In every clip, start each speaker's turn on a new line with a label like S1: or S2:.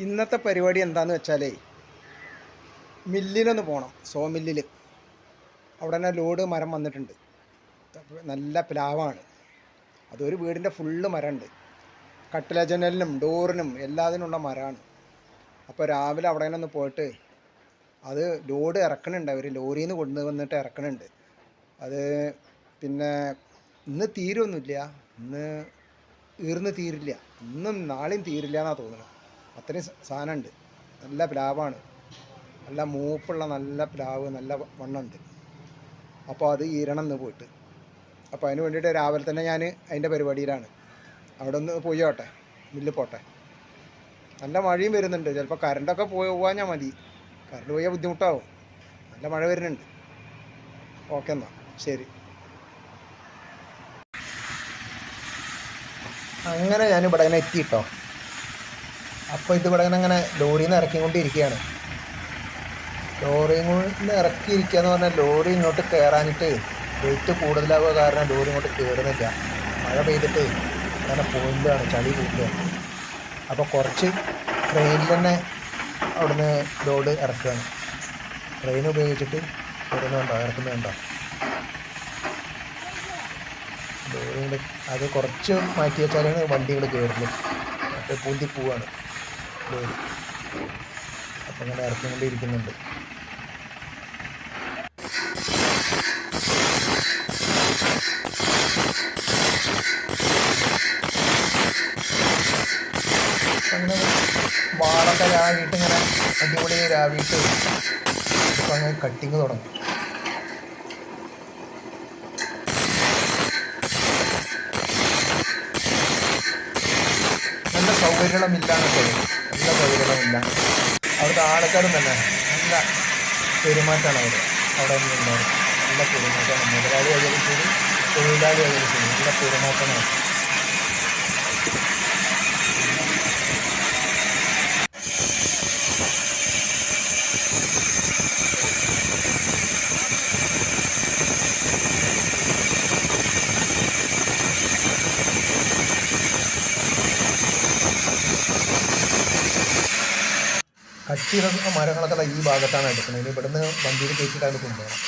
S1: ഇന്നത്തെ പരിപാടി എന്താണെന്ന് വെച്ചാലേ മില്ലിലൊന്ന് പോകണം. മില്ലിൽ അവിടെ തന്നെ ലോഡ് മരം വന്നിട്ടുണ്ട്. നല്ല പ്ലാവാണ്. അതൊരു വീടിൻ്റെ ഫുള്ള് മരമുണ്ട്. കട്ടില ജനലിനും ഡോറിനും എല്ലാത്തിനുള്ള മരമാണ്. അപ്പോൾ രാവിലെ അവിടെ ഒന്ന് പോയിട്ട് അത് ലോഡ് ഇറക്കണുണ്ട്. അവർ ലോറിയിൽ നിന്ന് കൊണ്ടുവന്നിട്ട് ഇറക്കണുണ്ട്. അത് പിന്നെ ഇന്ന് തീരൊന്നുമില്ല, ഇന്ന് തീരില്ല, ഇന്നും നാളെയും തീരില്ല എന്നാണ് തോന്നുന്നത്. അത്രയും സാധനമുണ്ട്. നല്ല പ്ലാവാണ്, നല്ല മൂപ്പുള്ള നല്ല പ്ലാവ്, നല്ല വണ്ണമുണ്ട്. അപ്പോൾ അത് ഈരണം എന്ന് പോയിട്ട്. അപ്പോൾ അതിന് വേണ്ടിയിട്ട് രാവിലെ തന്നെ ഞാൻ അതിൻ്റെ പരിപാടിയിലാണ്. അവിടെ ഒന്ന് പോയോട്ടെ, മില്ലിൽ പോട്ടെ. നല്ല മഴയും വരുന്നുണ്ട്. ചിലപ്പോൾ കറണ്ടൊക്കെ പോകാൻ മതി. കറണ്ട് പോയാൽ ബുദ്ധിമുട്ടാവും. നല്ല മഴ വരുന്നുണ്ട്. ഓക്കെ എന്നാൽ ശരി. അങ്ങനെ ഞാൻ ഇവിടെ ഇങ്ങനെ എത്തിയിട്ടോ. അപ്പോൾ ഇതിവിടെ ഇങ്ങനെ ലോറിയിൽ നിന്ന് ഇറക്കിക്കൊണ്ടിരിക്കുകയാണ്. ലോറിയിൽ നിന്ന് ഇറക്കിയിരിക്കുക എന്ന് പറഞ്ഞാൽ ലോറി ഇങ്ങോട്ട് കയറാനിട്ട് വെയിറ്റ് കൂടുതലാവുക കാരണം ലോറി ഇങ്ങോട്ട് കയറുന്നില്ല. മഴ പെയ്തിട്ട് അങ്ങനെ പോയിൻ്റാണ്, ചളി കൂട്ടുകയാണ്. അപ്പോൾ കുറച്ച് ട്രെയിനിൽ തന്നെ അവിടുന്ന് ലോഡ് ഇറക്കുകയാണ്. ട്രെയിൻ ഉപയോഗിച്ചിട്ട് ഇറക്കുന്നുണ്ടോ ലോറികൾ. അത് കുറച്ച് മാറ്റി വെച്ചാലാണ് വണ്ടികൾ കയറുള്ളൂ. മറ്റേ പൂന്തി പോവാണ് ലോറി. അപ്പം അങ്ങനെ ഇറക്കിക്കൊണ്ടിരിക്കുന്നുണ്ട്. അങ്ങനെ വാളൊക്കെ രാവിട്ട് ഇങ്ങനെ അടിപൊളി രാവിട്ട് ഇപ്പം അങ്ങനെ കട്ടിങ് തുടങ്ങും. നല്ല സൗകര്യമുള്ള മില്ലാണ് കേട്ടോ. നല്ല സൗകര്യമുള്ള മില്ല. അവിടുത്തെ ആൾക്കാരും തന്നെ നല്ല പെരുമാറ്റമാണ് അവിടെ നിന്നുണ്ടാവും. നല്ല പെരുമാറ്റമാണ്. മുതലാളി ആയാലും ശരി, തൊഴിലാളി ആയാലും ശരി, നല്ല പെരുമാറ്റമാണ്. കട്ടിയുള്ള മരങ്ങളൊക്കെ ഈ ഭാഗത്താണ് എടുക്കുന്നത്. ഇവിടുന്ന് വണ്ടിയിൽ കയറ്റിയിട്ടാണ് കൊണ്ടുപോകണം.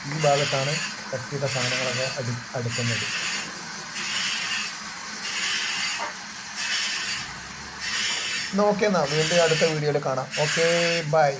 S1: ഈ ഭാഗത്താണ് കട്ടിയുടെ സാധനങ്ങളൊക്കെ അടുക്കുന്നത്. ഓക്കെ എന്നാൽ വീണ്ടും അടുത്ത വീഡിയോയിൽ കാണാം. Okay, by.